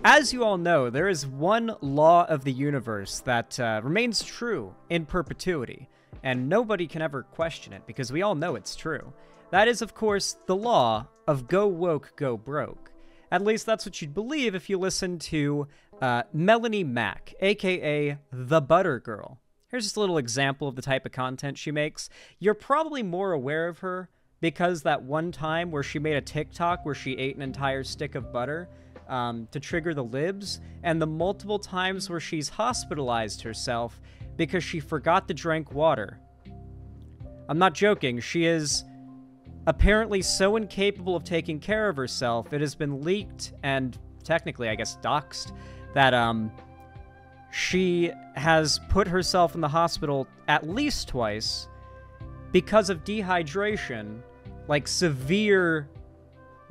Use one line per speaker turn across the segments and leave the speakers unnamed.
As you all know, there is one law of the universe that remains true in perpetuity, and nobody can ever question it because we all know it's true. That is, of course, the law of go woke, go broke. At least that's what you'd believe if you listen to Melanie Mack, aka the Butter Girl. Here's just a little example of the type of content she makes. You're probably more aware of her because that one time where she made a TikTok where she ate an entire stick of butter to trigger the libs, and the multiple times where she's hospitalized herself because she forgot to drink water. I'm not joking. She is apparently so incapable of taking care of herself, it has been leaked and technically, I guess, doxed, that she has put herself in the hospital at least twice because of dehydration, like severe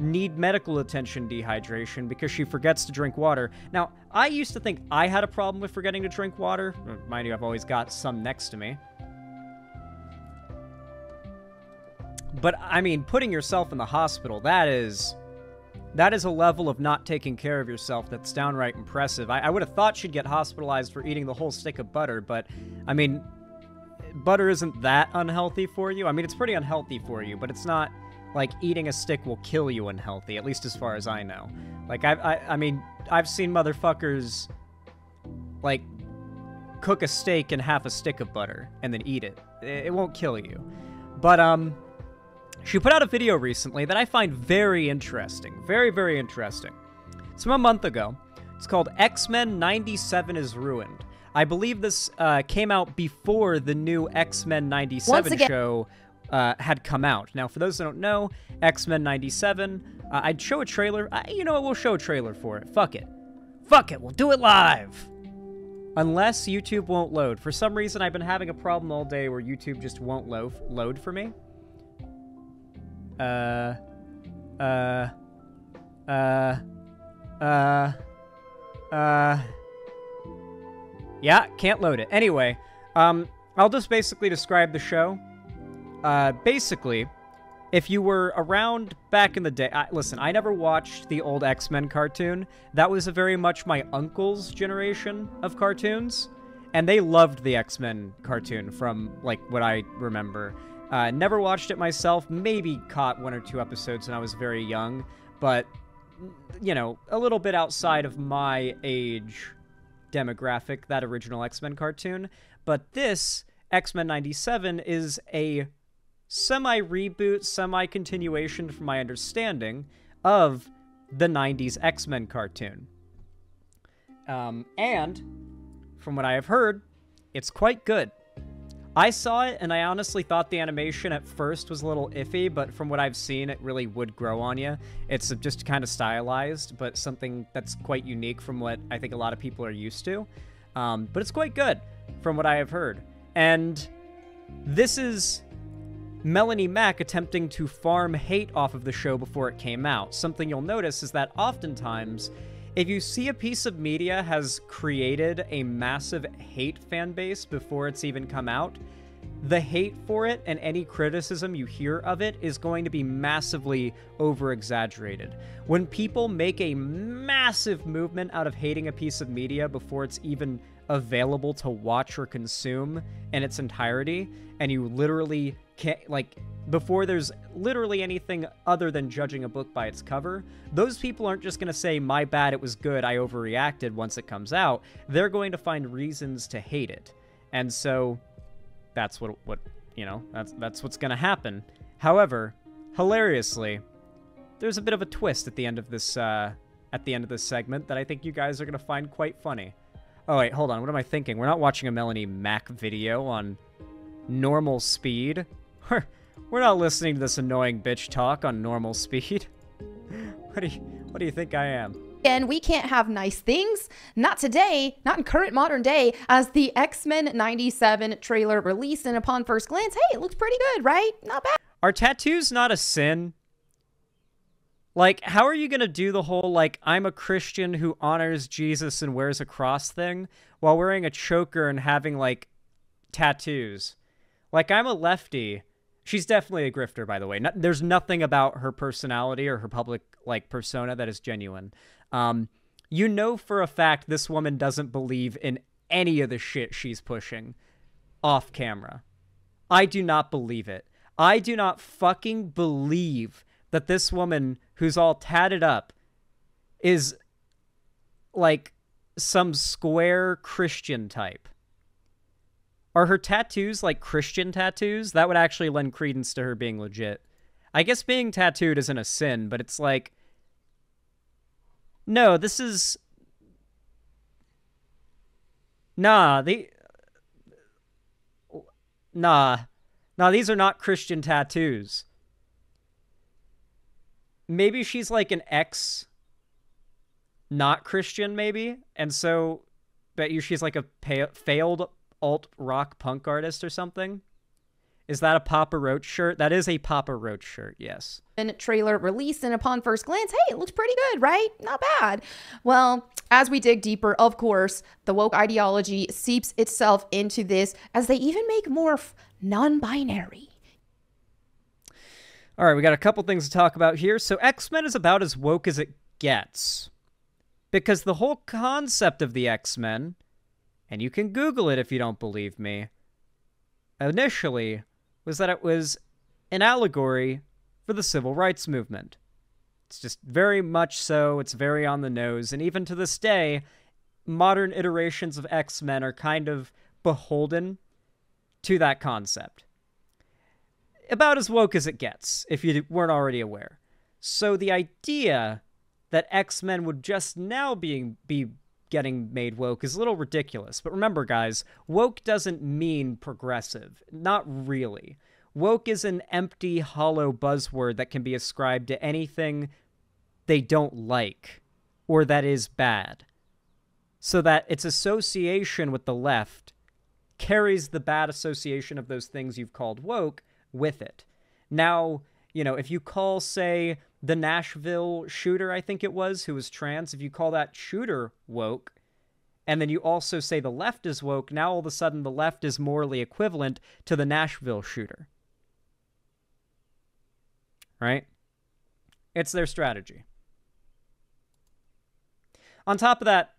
need medical attention dehydration, because she forgets to drink water. Now, I used to think I had a problem with forgetting to drink water. Mind you, I've always got some next to me. But, I mean, putting yourself in the hospital, that is a level of not taking care of yourself that's downright impressive. I would have thought she'd get hospitalized for eating the whole stick of butter, but, I mean, butter isn't that unhealthy for you. I mean, it's pretty unhealthy for you, but it's not like eating a stick will kill you unhealthy, at least as far as I know. Like, I mean, I've seen motherfuckers, like, cook a steak in half a stick of butter and then eat it. It won't kill you. But, she put out a video recently that I find very interesting. Very, very interesting. It's from a month ago. It's called X-Men 97 is Ruined. I believe this came out before the new X-Men 97 show had come out. Now, for those that don't know, X-Men 97, I'd show a trailer. You know what? We'll show a trailer for it. Fuck it. Fuck it. We'll do it live. Unless YouTube won't load. For some reason, I've been having a problem all day where YouTube just won't load for me. Yeah, can't load it. Anyway, I'll just basically describe the show. Basically, if you were around back in the day... listen, I never watched the old X-Men cartoon. That was very much my uncle's generation of cartoons. And they loved the X-Men cartoon from, like, what I remember. Never watched it myself. Maybe caught 1 or 2 episodes when I was very young. But, you know, a little bit outside of my age demographic, that original X-Men cartoon. But this, X-Men 97, is a semi-reboot, semi-continuation, from my understanding, of the 90s X-Men cartoon. And, from what I have heard, it's quite good. I saw it, and I honestly thought the animation at first was a little iffy, but from what I've seen, it really would grow on you. It's just kind of stylized, but something that's quite unique from what I think a lot of people are used to. But it's quite good, from what I have heard. And this is Melanie Mack attempting to farm hate off of the show before it came out. Something you'll notice is that oftentimes, if you see a piece of media has created a massive hate fan base before it's even come out, the hate for it and any criticism you hear of it is going to be massively over-exaggerated. When people make a massive movement out of hating a piece of media before it's even available to watch or consume in its entirety, and you literally can't, like, before there's literally anything other than judging a book by its cover, those people aren't just going to say, my bad, it was good, I overreacted once it comes out. They're going to find reasons to hate it. And so that's what you know, that's what's going to happen. However, hilariously, there's a bit of a twist at the end of this segment that I think you guys are going to find quite funny. Oh, wait, hold on. What am I thinking? We're not watching a Melanie Mack video on normal speed. We're not listening to this annoying bitch talk on normal speed. What do you think I am?
And we can't have nice things. Not today, not in current modern day, as the X-Men 97 trailer released, and upon first glance, hey, it looks pretty good, right? Not bad.
Are tattoos not a sin? Like, how are you gonna do the whole, like, I'm a Christian who honors Jesus and wears a cross thing while wearing a choker and having, like, tattoos? Like, I'm a lefty. She's definitely a grifter, by the way. There's nothing about her personality or her public, like, persona that is genuine. You know for a fact this woman doesn't believe in any of the shit she's pushing off camera. I do not believe it. I do not fucking believe that this woman who's all tatted up is like some square Christian type. Are her tattoos like Christian tattoos? That would actually lend credence to her being legit. I guess being tattooed isn't a sin, but it's like, no, this is... Nah, these are not Christian tattoos. Maybe she's like an ex not Christian, maybe? And so, bet you she's like a failed alt-rock punk artist or something? Is that a Papa Roach shirt? That is a Papa Roach shirt, yes.
Trailer released, and upon first glance, hey, it looks pretty good, right? Not bad. Well, as we dig deeper, of course, the woke ideology seeps itself into this as they even make Morph non-binary.
All right, we got a couple things to talk about here. So X-Men is about as woke as it gets. Because the whole concept of the X-Men, and you can Google it if you don't believe me, initially was that it was an allegory for the civil rights movement. It's just very much so. It's very on the nose. And even to this day, modern iterations of X-Men are kind of beholden to that concept. About as woke as it gets, if you weren't already aware. So the idea that X-Men would just now be getting made woke is a little ridiculous. But remember, guys, woke doesn't mean progressive. Not really. Woke is an empty, hollow buzzword that can be ascribed to anything they don't like or that is bad. So that its association with the left carries the bad association of those things you've called woke with it. Now, you know, if you call, say, the Nashville shooter, I think it was, who was trans, if you call that shooter woke, and then you also say the left is woke, now all of a sudden the left is morally equivalent to the Nashville shooter. Right? It's their strategy. On top of that,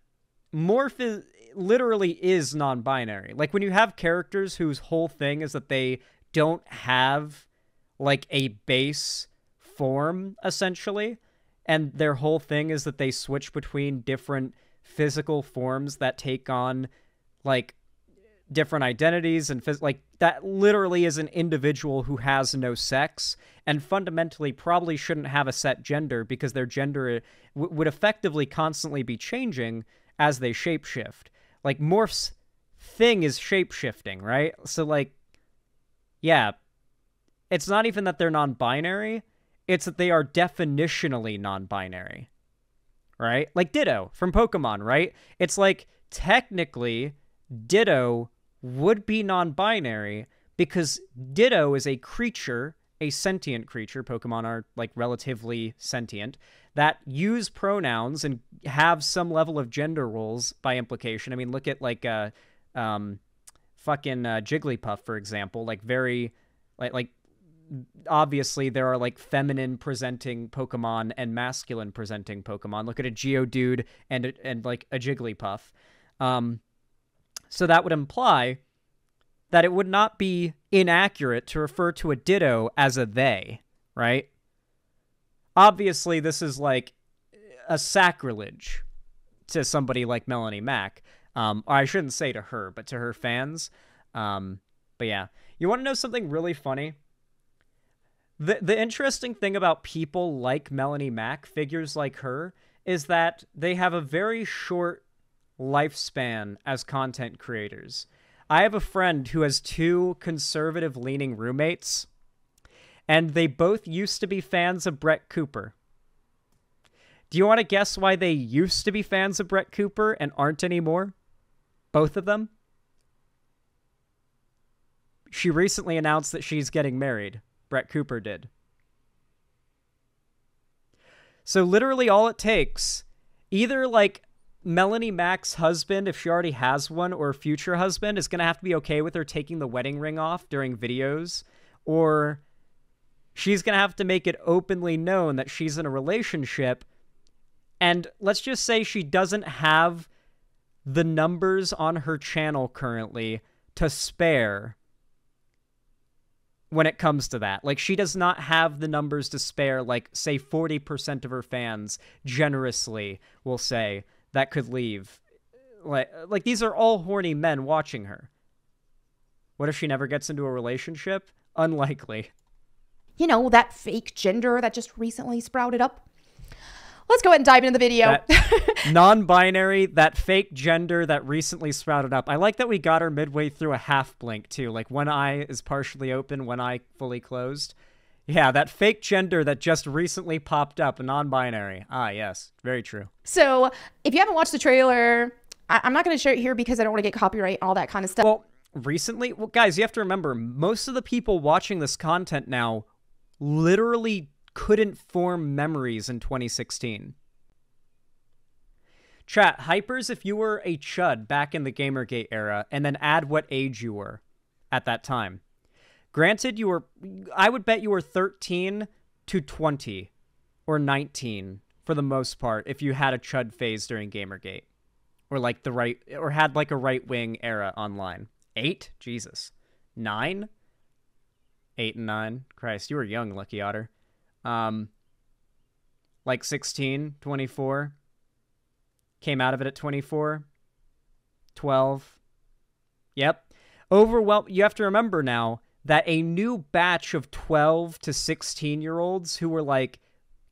Morph literally is non-binary. Like, when you have characters whose whole thing is that they don't have, like, a base form, essentially, and their whole thing is that they switch between different physical forms that take on, like, different identities, and like, that literally is an individual who has no sex, and fundamentally probably shouldn't have a set gender, because their gender would effectively constantly be changing as they shapeshift. Like, Morph's thing is shapeshifting, right? So, like, yeah, it's not even that they're non-binary, it's that they are definitionally non-binary, right? Like Ditto from Pokemon, right? It's like, technically, Ditto would be non-binary because Ditto is a creature, a sentient creature, Pokemon are, like, relatively sentient, that use pronouns and have some level of gender roles by implication. I mean, look at, like, fucking Jigglypuff, for example. Like, very, like obviously there are, like, feminine presenting Pokemon and masculine presenting Pokemon. Look at a Geodude and like a Jigglypuff. So that would imply that it would not be inaccurate to refer to a Ditto as a they, right? Obviously, this is, like, a sacrilege to somebody like Melanie Mack. Or I shouldn't say to her, but to her fans. But yeah. You want to know something really funny? The interesting thing about people like Melanie Mack, figures like her, is that they have a very short lifespan as content creators. I have a friend who has 2 conservative-leaning roommates, and they both used to be fans of Brett Cooper. Do you want to guess why they used to be fans of Brett Cooper and aren't anymore? Both of them? She recently announced that she's getting married. Brett Cooper did. So literally all it takes, either, like, Melanie Mack's husband, if she already has one, or future husband, is going to have to be okay with her taking the wedding ring off during videos, or she's going to have to make it openly known that she's in a relationship And let's just say she doesn't have the numbers on her channel currently to spare when it comes to that. Like, she does not have the numbers to spare, like, say 40% of her fans generously, will say, that could leave. Like these are all horny men watching her. What if she never gets into a relationship? Unlikely.
You know, that fake gender that just recently sprouted up. Let's go ahead and dive into the video.
Non-binary, that fake gender that recently sprouted up. I like that we got her midway through a half blink, too. Like, one eye is partially open, one eye fully closed. Yeah, that fake gender that just recently popped up, non-binary. Ah, yes. Very true.
So, if you haven't watched the trailer, I'm not going to share it here because I don't want to get copyright and all that kind of stuff.
Well, recently? Well, guys, you have to remember, most of the people watching this content now literally couldn't form memories in 2016. Chat, hypers if you were a chud back in the Gamergate era, and then add what age you were at that time. Granted, I would bet you were 13 to 20 or 19 for the most part if you had a chud phase during Gamergate. Or like had like a right-wing era online. 8? Jesus. 9? 8 and 9. Christ, you were young, Lucky Otter. Like 16, 24. Came out of it at 24. 12. Yep. You have to remember now that a new batch of 12 to 16-year-olds who were like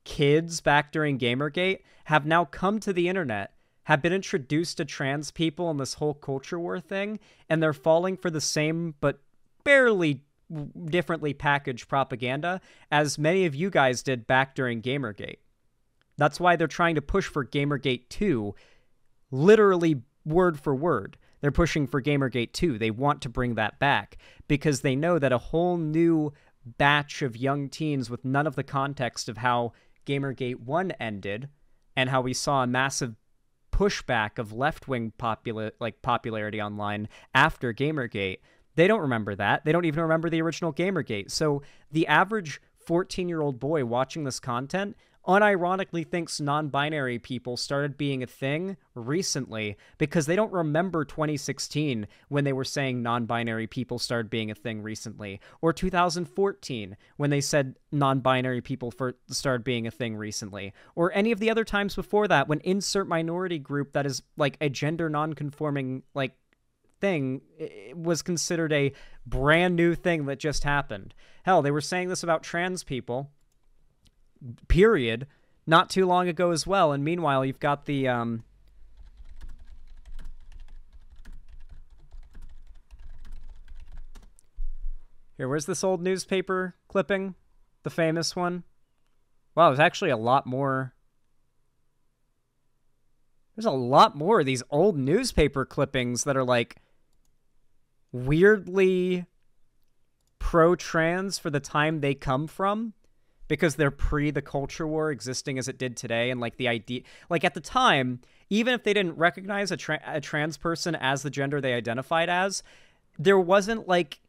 kids back during Gamergate have now come to the internet, have been introduced to trans people and this whole culture war thing, and they're falling for the same but barely differently packaged propaganda as many of you guys did back during Gamergate. That's why they're trying to push for Gamergate 2, literally word for word. They're pushing for Gamergate 2. They want to bring that back because they know that a whole new batch of young teens with none of the context of how Gamergate 1 ended and how we saw a massive pushback of left-wing popularity online after Gamergate, they don't remember that. They don't even remember the original Gamergate. So the average 14-year-old boy watching this content unironically thinks non-binary people started being a thing recently because they don't remember 2016 when they were saying non-binary people started being a thing recently, or 2014 when they said non-binary people started being a thing recently, or any of the other times before that when insert minority group that is like a gender non-conforming like thing was considered a brand new thing that just happened. Hell, they were saying this about trans people, period, not too long ago as well. And meanwhile, you've got the here, where's this old newspaper clipping? The famous one? Wow, there's actually a lot more. There's a lot more of these old newspaper clippings that are like weirdly pro-trans for the time they come from, because they're pre the culture war existing as it did today. And like the idea, like at the time, even if they didn't recognize a trans person as the gender they identified as, there wasn't like,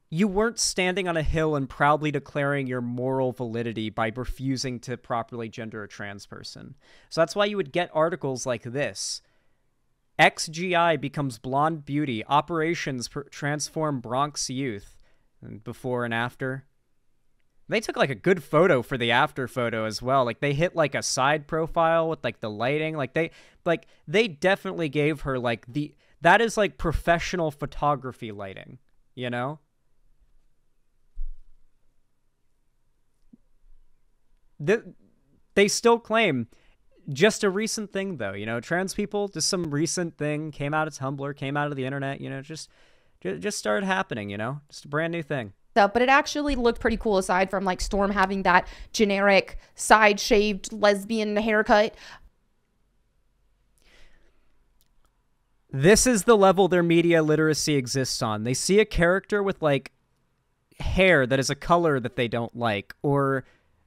you weren't standing on a hill and proudly declaring your moral validity by refusing to properly gender a trans person. So that's why you would get articles like this. XGI becomes blonde beauty. Operations transform Bronx youth. And before and after. They took like a good photo for the after photo as well. Like they hit like a side profile with like the lighting. Like they definitely gave her like that is like professional photography lighting, you know? They still claim just a recent thing though, you know, trans people, just some recent thing came out of Tumblr, came out of the internet, you know, just started happening, you know, just a brand new thing.
But it actually looked pretty cool aside from like Storm having that generic side shaved lesbian haircut.
This is the level their media literacy exists on. They see a character with like hair that is a color that they don't like, or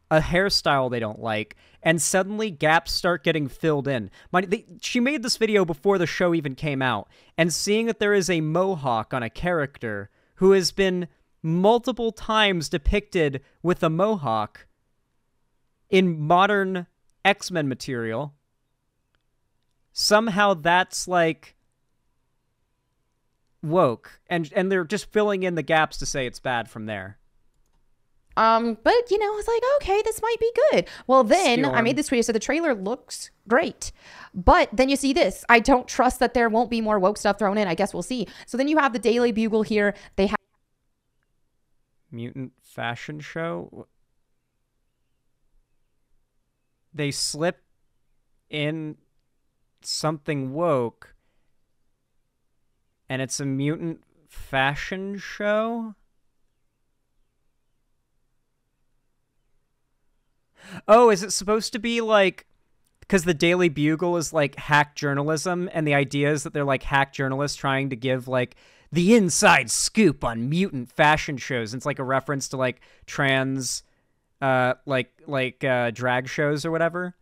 a hairstyle they don't like, and suddenly gaps start getting filled in. She made this video before the show even came out, and seeing that there is a mohawk on a character who has been multiple times depicted with a mohawk in modern X-Men material, somehow that's like woke, and they're just filling in the gaps to say it's bad from there.
But you know, it's like, okay, this might be good. Well, then
Storm.
I made this tweet. So the trailer looks great, but then you see this. I don't trust that there won't be more woke stuff thrown in. I guess we'll see. So then you have the Daily Bugle here. They have
Mutant fashion show. They slip in something woke, and it's a mutant fashion show. Oh, is it supposed to be like, because the Daily Bugle is like hack journalism, and the idea is that they're like hack journalists trying to give like the inside scoop on mutant fashion shows. And it's like a reference to like trans, drag shows or whatever.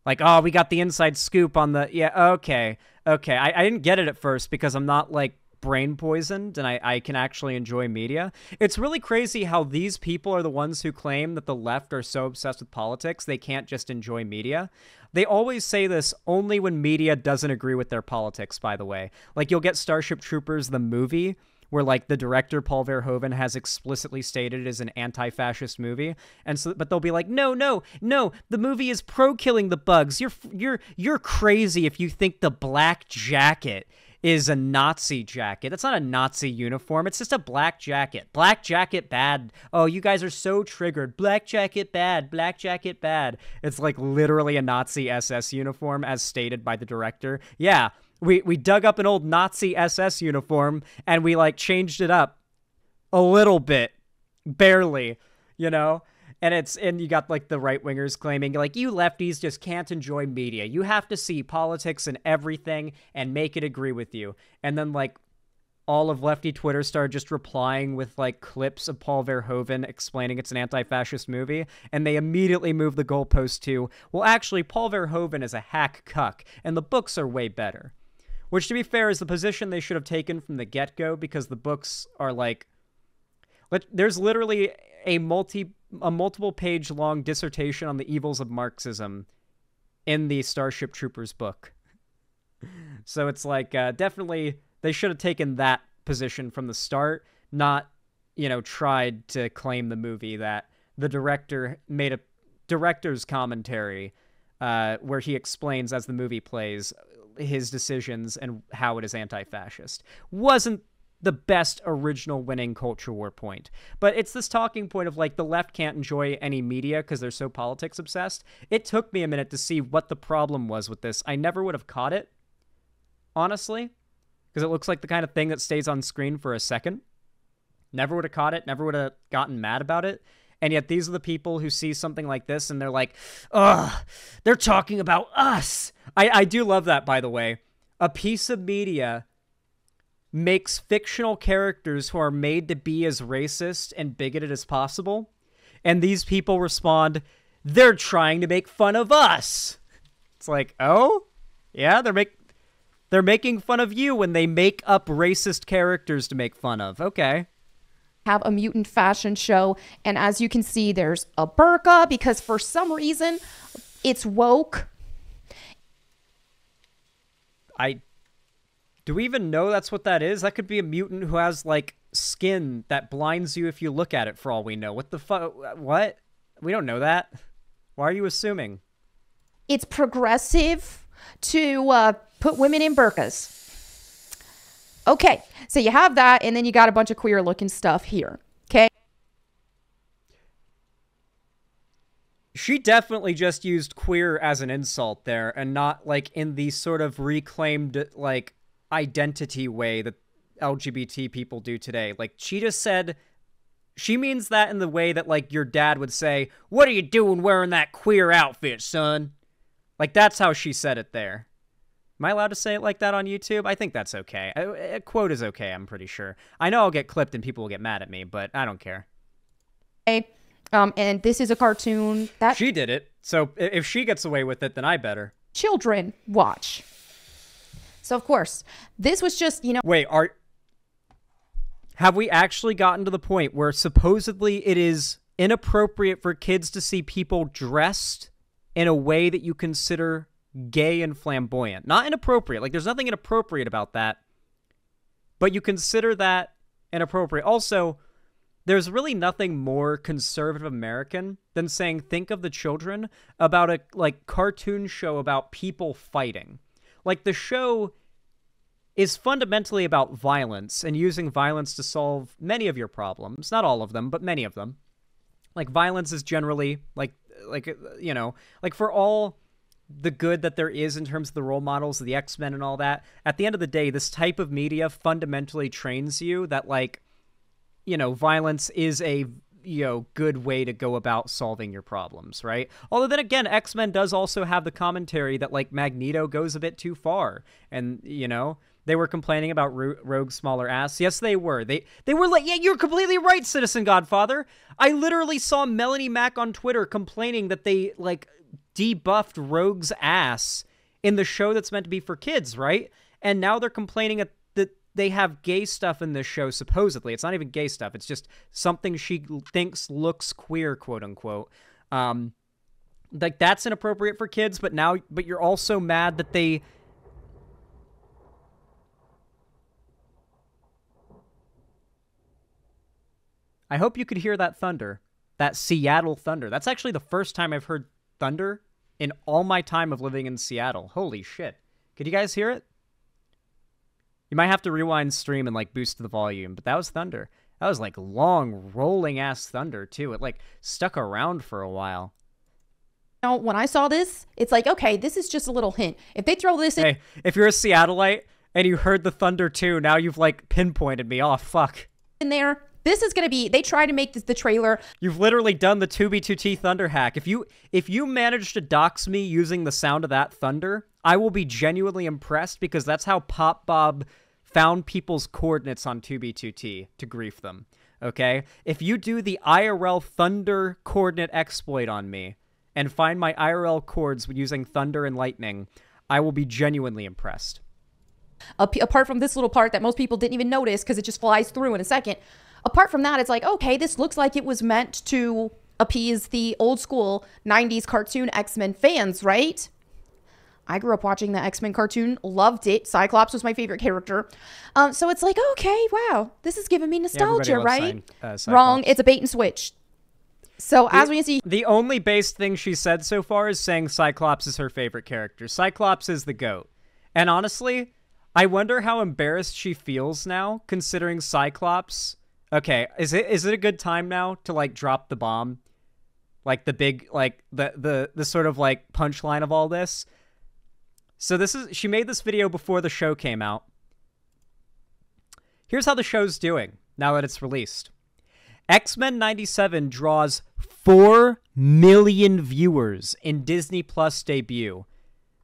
Like, oh, we got the inside scoop on the, yeah, okay. I didn't get it at first because I'm not like brain poisoned and I can actually enjoy media. It's really crazy how these people are the ones who claim that the left are so obsessed with politics they can't just enjoy media. They always say this only when media doesn't agree with their politics, by the way. Like, you'll get Starship Troopers, the movie, where like the director Paul Verhoeven has explicitly stated it is an anti-fascist movie, and so but they'll be like, no, the movie is pro killing the bugs. You're crazy if you think the black jacket is a Nazi jacket. That's not a Nazi uniform. It's just a black jacket. Black jacket bad. Oh, you guys are so triggered. Black jacket bad. Black jacket bad. It's like literally a Nazi SS uniform as stated by the director. Yeah, we dug up an old Nazi SS uniform and we like changed it up a little bit. Barely, you know? And you got like the right wingers claiming like, you lefties just can't enjoy media. You have to see politics and everything and make it agree with you. And then like all of lefty Twitter started just replying with like clips of Paul Verhoeven explaining it's an anti-fascist movie. And they immediately moved the goalpost to, well, actually Paul Verhoeven is a hack cuck and the books are way better. Which, to be fair, is the position they should have taken from the get-go, because the books are like, there's literally a multiple page long dissertation on the evils of Marxism in the Starship Troopers book. So it's like, definitely they should have taken that position from the start, not, you know, tried to claim the movie that the director made a director's commentary where he explains as the movie plays his decisions and how it is anti-fascist. Wasn't the best original winning culture war point. But it's this talking point of like the left can't enjoy any media because they're so politics obsessed. It took me a minute to see what the problem was with this. I never would have caught it, honestly, because it looks like the kind of thing that stays on screen for a second. Never would have caught it, never would have gotten mad about it. And yet these are the people who see something like this and they're like, ugh, they're talking about us. I do love that, by the way. A piece of media makes fictional characters who are made to be as racist and bigoted as possible. And these people respond, they're trying to make fun of us. It's like, oh? Yeah, they're making fun of you when they make up racist characters to make fun of. Okay.
Have a mutant fashion show, and as you can see, there's a burqa because for some reason it's woke.
Do we even know that's what that is? That could be a mutant who has like skin that blinds you if you look at it, for all we know. What the fuck? What? We don't know that. Why are you assuming?
It's progressive to put women in burqas. Okay, so you have that, and then you got a bunch of queer looking stuff here. Okay.
She definitely just used queer as an insult there, and not like in the sort of reclaimed like identity way that LGBT people do today. Like, she just said, she means that in the way that like your dad would say, what are you doing wearing that queer outfit, son? Like, that's how she said it there. Am I allowed to say it like that on YouTube? I think that's okay. A quote is okay, I'm pretty sure. I know I'll get clipped and people will get mad at me, but I don't care.
And this is a cartoon that...
She did it, so if she gets away with it, then I better.
Children watch. So, of course, this was just, you know...
Wait, have we actually gotten to the point where supposedly it is inappropriate for kids to see people dressed in a way that you consider gay and flamboyant. Not inappropriate. Like, there's nothing inappropriate about that, but you consider that inappropriate. Also, there's really nothing more conservative American than saying, think of the children, about a, like, cartoon show about people fighting. Like, the show is fundamentally about violence and using violence to solve many of your problems. Not all of them, but many of them. Like, violence is generally, like, you know, like, for all the good that there is in terms of the role models of the X-Men and all that, at the end of the day, this type of media fundamentally trains you that, like, you know, violence is a, you know, good way to go about solving your problems, right? Although then again, X-Men does also have the commentary that, like, Magneto goes a bit too far. And, you know, they were complaining about Rogue's smaller ass. Yes, they were. They were like, yeah, you're completely right, Citizen Godfather. I literally saw Melanie Mack on Twitter complaining that they, like, debuffed Rogue's ass in the show that's meant to be for kids, right? And now they're complaining that they have gay stuff in this show, supposedly. It's not even gay stuff. It's just something she thinks looks queer, quote unquote. Like, that's inappropriate for kids, but you're also mad that they... I hope you could hear that thunder. That Seattle thunder. That's actually the first time I've heard thunder in all my time of living in Seattle. Holy shit. Could you guys hear it? You might have to rewind stream and, like, boost the volume, but that was thunder. That was, like, long, rolling-ass thunder, too. It, like, stuck around for a while.
Now, when I saw this, it's like, okay, this is just a little hint. If they throw this in...
Hey, if you're a Seattleite and you heard the thunder, too, now you've, like, pinpointed me. Oh, fuck.
...in there, this is going to be... They try to make this the trailer.
You've literally done the 2B2T thunder hack. If you manage to dox me using the sound of that thunder, I will be genuinely impressed, because that's how Pop Bob found people's coordinates on 2B2T to grief them, okay? If you do the IRL thunder coordinate exploit on me and find my IRL chords using thunder and lightning, I will be genuinely impressed.
Apart from this little part that most people didn't even notice because it just flies through in a second, apart from that, it's like, okay, this looks like it was meant to appease the old school 90s cartoon X-Men fans, right? I grew up watching the X-Men cartoon, loved it. Cyclops was my favorite character. So it's like, okay, wow, this is giving me nostalgia, right? Wrong, it's a bait and switch. So as we can see...
The only based thing she said so far is saying Cyclops is her favorite character. Cyclops is the GOAT. And honestly, I wonder how embarrassed she feels now, considering Cyclops... Okay, is it a good time now to, like, drop the bomb? Like, the big, like, the sort of, like, punchline of all this? So she made this video before the show came out. Here's how the show's doing now that it's released. X-Men 97 draws 4 million viewers in Disney Plus debut,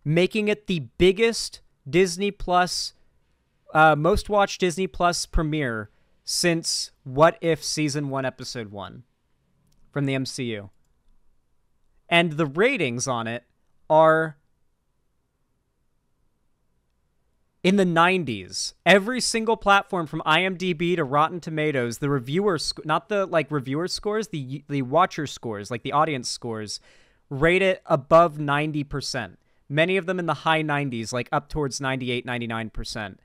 making it the biggest Disney Plus, most watched Disney Plus premiere since What If Season 1, Episode 1 from the MCU. And the ratings on it are... in the 90s, every single platform from IMDb to Rotten Tomatoes, the reviewer, not the, like, reviewer scores, the watcher scores, like the audience scores, rate it above 90%. Many of them in the high 90s, like up towards 98, 99%.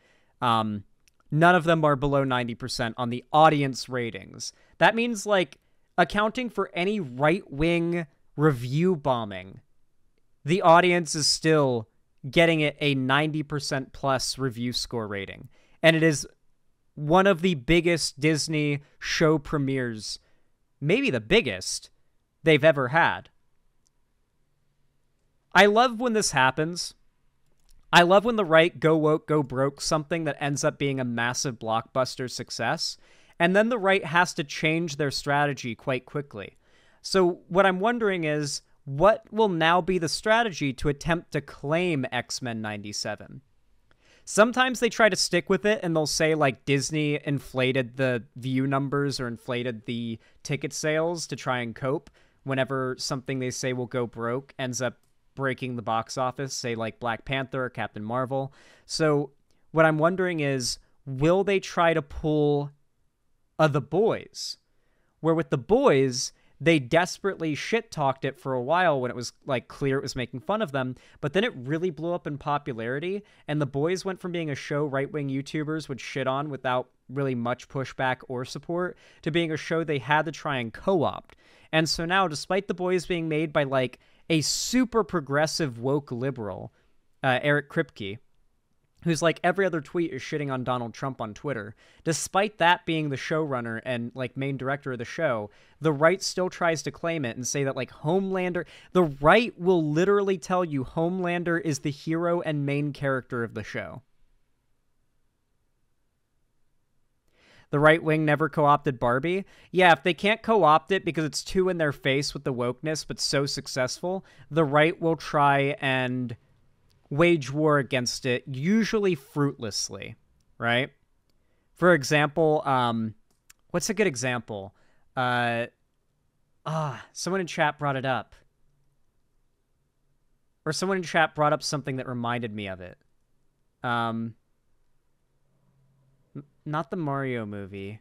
None of them are below 90% on the audience ratings. That means, like, accounting for any right-wing review bombing, the audience is still getting it a 90% plus review score rating. And it is one of the biggest Disney show premieres, maybe the biggest, they've ever had. I love when this happens. I love when the right go woke, go broke something that ends up being a massive blockbuster success, and then the right has to change their strategy quite quickly. So what I'm wondering is, what will now be the strategy to attempt to claim X-Men 97? Sometimes they try to stick with it and they'll say, like, Disney inflated the view numbers or inflated the ticket sales to try and cope whenever something they say will go broke ends up breaking the box office, say like Black Panther or Captain Marvel. So what I'm wondering is, will they try to pull The Boys? Where with The Boys, they desperately shit-talked it for a while when it was, like, clear it was making fun of them, but then it really blew up in popularity, and The Boys went from being a show right-wing YouTubers would shit on without really much pushback or support to being a show they had to try and co-opt. And so now, despite The Boys being made by, like, a super progressive woke liberal, Eric Kripke, who's like every other tweet is shitting on Donald Trump on Twitter. Despite that being the showrunner and like main director of the show, the right still tries to claim it and say that like Homelander, the right will literally tell you Homelander is the hero and main character of the show. The right wing never co-opted Barbie. Yeah, if they can't co-opt it because it's too in their face with the wokeness, but so successful, the right will try and wage war against it, usually fruitlessly, right? For example, what's a good example? Someone in chat brought it up. Or someone in chat brought up something that reminded me of it. Not the Mario movie.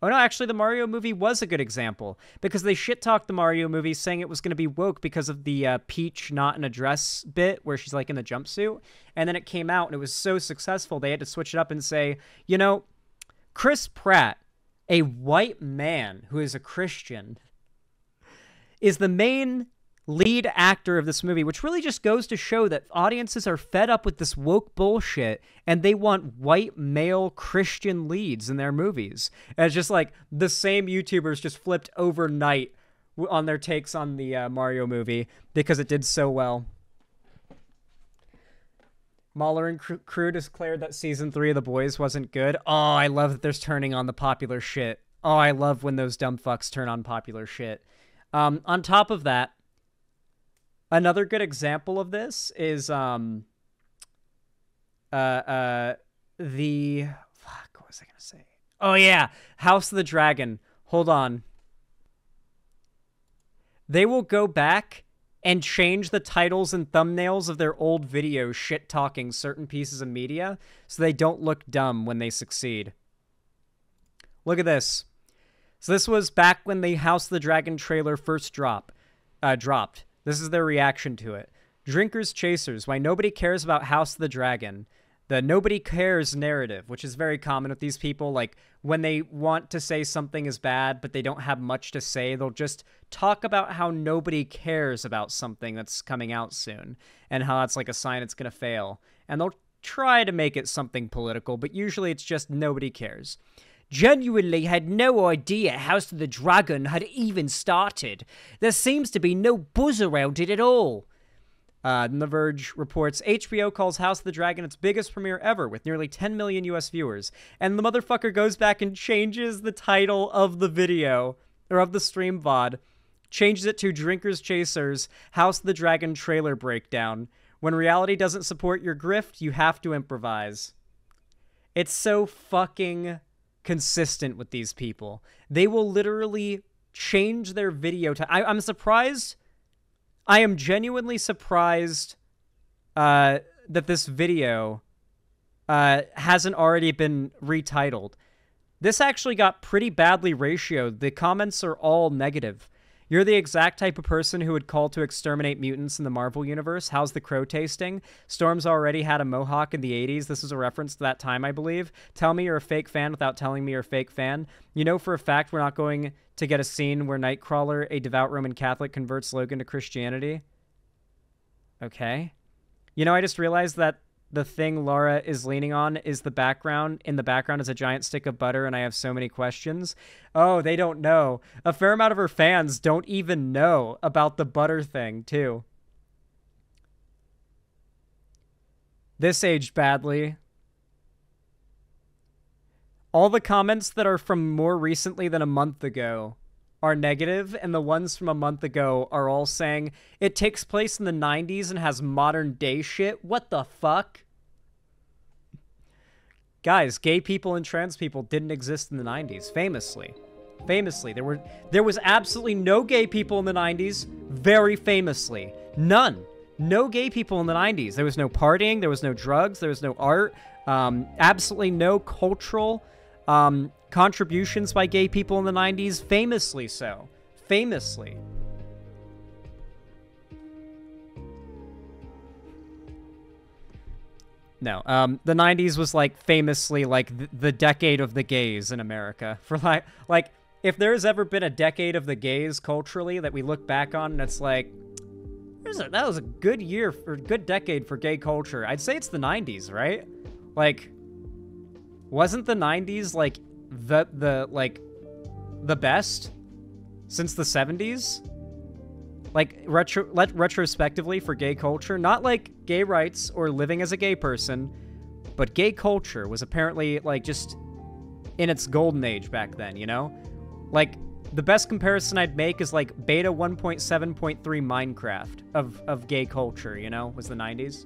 Oh, no, actually, the Mario movie was a good example because they shit-talked the Mario movie saying it was going to be woke because of the Peach not in a dress bit where she's, like, in the jumpsuit. And then it came out, and it was so successful, they had to switch it up and say, you know, Chris Pratt, a white man who is a Christian, is the main lead actor of this movie, which really just goes to show that audiences are fed up with this woke bullshit and they want white male Christian leads in their movies. And it's just like the same YouTubers just flipped overnight on their takes on the Mario movie because it did so well. Mahler and crew declared that season 3 of The Boys wasn't good. Oh, I love that there's turning on the popular shit. Oh, I love when those dumb fucks turn on popular shit. On top of that, another good example of this is the fuck, what was I gonna say? Oh yeah, House of the Dragon. Hold on. They will go back and change the titles and thumbnails of their old videos shit-talking certain pieces of media so they don't look dumb when they succeed. Look at this. So this was back when the House of the Dragon trailer first dropped. This is their reaction to it. Drinkers Chasers, why nobody cares about House of the Dragon. The nobody cares narrative, which is very common with these people. Like, when they want to say something is bad, but they don't have much to say, they'll just talk about how nobody cares about something that's coming out soon, and how that's like a sign it's going to fail. And they'll try to make it something political, but usually it's just nobody cares. Genuinely had no idea House of the Dragon had even started. There seems to be no buzz around it at all. The Verge reports HBO calls House of the Dragon its biggest premiere ever with nearly 10 million US viewers. And the motherfucker goes back and changes the title of the video, or of the stream VOD. Changes it to Drinkers Chasers, House of the Dragon trailer breakdown. When reality doesn't support your grift, you have to improvise. It's so fucking consistent with these people. They will literally change their video to... I'm surprised. I am genuinely surprised that this video hasn't already been retitled. This actually got pretty badly ratioed. The comments are all negative. You're the exact type of person who would call to exterminate mutants in the Marvel Universe. How's the crow tasting? Storm's already had a mohawk in the 80s. This is a reference to that time, I believe. Tell me you're a fake fan without telling me you're a fake fan. You know for a fact we're not going to get a scene where Nightcrawler, a devout Roman Catholic, converts Logan to Christianity. Okay. You know, I just realized that the thing Laura is leaning on is the background. In the background is a giant stick of butter, and I have so many questions. Oh, they don't know. A fair amount of her fans don't even know about the butter thing, too. This aged badly. All the comments that are from more recently than a month ago are negative, and the ones from a month ago are all saying it takes place in the 90s and has modern day shit. What the fuck? Guys, gay people and trans people didn't exist in the 90s, famously. Famously. There was absolutely no gay people in the 90s, very famously. None. No gay people in the 90s. There was no partying, there was no drugs, there was no art, absolutely no cultural contributions by gay people in the 90s, famously so. famously. No, the 90s was, like, famously, like, the decade of the gays in America. For, like, if there's ever been a decade of the gays culturally that we look back on, and it's like, that was a good year, or good decade for gay culture, I'd say it's the 90s, right? Like, wasn't the 90s, like, the best since the 70s? Like, retrospectively for gay culture, not like gay rights or living as a gay person, but gay culture was apparently, like, just in its golden age back then, you know? Like, the best comparison I'd make is, like, beta 1.7.3 Minecraft of gay culture, you know, was the 90s.